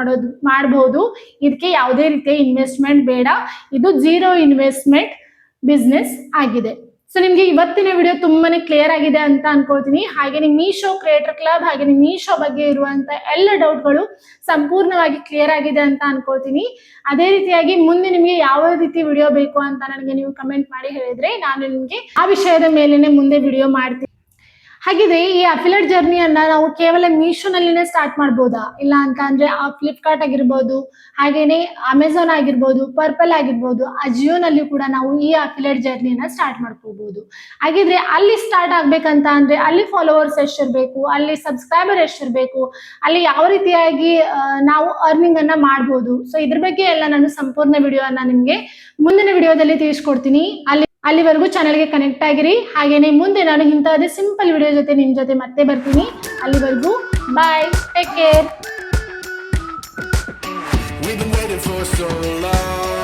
ಮಾಡಬಹುದು. ಇದಕ್ಕೆ ಯಾವುದೇ ರೀತಿಯ ಇನ್ವೆಸ್ಟ್ಮೆಂಟ್ ಬೇಡ. ಇದು 0 ಇನ್ವೆಸ್ಟ್ಮೆಂಟ್ ಬಿಸ್ನೆಸ್ ಆಗಿದೆ. ಸೊ ನಿಮ್ಗೆ ಇವತ್ತಿನ ವಿಡಿಯೋ ತುಂಬಾನೇ ಕ್ಲಿಯರ್ ಆಗಿದೆ ಅಂತ ಅನ್ಕೊಳ್ತೀನಿ. ಹಾಗೆ ಮೀಶೋ ಕ್ರಿಯೇಟರ್ ಕ್ಲಬ್ ಹಾಗೆ ಮೀಶೋ ಬಗ್ಗೆ ಇರುವಂತ ಎಲ್ಲ ಡೌಟ್ಗಳು ಸಂಪೂರ್ಣವಾಗಿ ಕ್ಲಿಯರ್ ಆಗಿದೆ ಅಂತ ಅನ್ಕೊಳ್ತೀನಿ. ಅದೇ ರೀತಿಯಾಗಿ ಮುಂದೆ ನಿಮ್ಗೆ ಯಾವ ರೀತಿ ವಿಡಿಯೋ ಬೇಕು ಅಂತ ನನಗೆ ನೀವು ಕಮೆಂಟ್ ಮಾಡಿ ಹೇಳಿದ್ರೆ ನಾನು ನಿಮ್ಗೆ ಆ ವಿಷಯದ ಮೇಲೆನೆ ಮುಂದೆ ವಿಡಿಯೋ ಮಾಡ್ತೀನಿ. ಹಾಗಿದ್ರೆ ಈ ಅಫಿಲಿಯೇಟ್ ಜರ್ನಿಯನ್ನ ನಾವು ಕೇವಲ ಮೀಶೋನಲ್ಲಿನೇ ಸ್ಟಾರ್ಟ್ ಮಾಡ್ಬೋದಾ? ಇಲ್ಲ ಅಂತ ಅಂದ್ರೆ ಆ ಫ್ಲಿಪ್ಕಾರ್ಟ್ ಆಗಿರ್ಬೋದು, ಹಾಗೇನೆ ಅಮೆಝಾನ್ ಆಗಿರ್ಬೋದು, ಪರ್ಪಲ್ ಆಗಿರ್ಬೋದು, ಅಜಿಯೋನಲ್ಲಿ ಕೂಡ ನಾವು ಈ ಅಫಿಲಿಯೇಟ್ ಜರ್ನಿಯನ್ನ ಸ್ಟಾರ್ಟ್ ಮಾಡ್ಕೋಬಹುದು. ಹಾಗಿದ್ರೆ ಅಲ್ಲಿ ಸ್ಟಾರ್ಟ್ ಆಗ್ಬೇಕಂತ ಅಂದ್ರೆ ಅಲ್ಲಿ ಫಾಲೋವರ್ಸ್ ಎಷ್ಟಿರ್ಬೇಕು, ಅಲ್ಲಿ ಸಬ್ಸ್ಕ್ರೈಬರ್ ಎಷ್ಟಿರ್ಬೇಕು, ಅಲ್ಲಿ ಯಾವ ರೀತಿಯಾಗಿ ನಾವು ಅರ್ನಿಂಗ್ ಅನ್ನ ಮಾಡ್ಬೋದು. ಸೊ ಇದ್ರ ಬಗ್ಗೆ ಎಲ್ಲ ನಾನು ಸಂಪೂರ್ಣ ವಿಡಿಯೋನ ನಿಮ್ಗೆ ಮುಂದಿನ ವಿಡಿಯೋದಲ್ಲಿ ತಿಳಿಸ್ಕೊಡ್ತೀನಿ. ಅಲ್ಲಿವರೆಗೂ ಚಾನೆಲ್ಗೆ ಕನೆಕ್ಟ್ ಆಗಿರಿ. ಹಾಗೇನೆ ಮುಂದೆ ನಾನು ಇಂಥದೇ ಸಿಂಪಲ್ ವಿಡಿಯೋ ಜೊತೆ ನಿಮ್ ಜೊತೆ ಮತ್ತೆ ಬರ್ತೀನಿ. ಅಲ್ಲಿವರೆಗೂ bye, take care. We've been waiting for so long.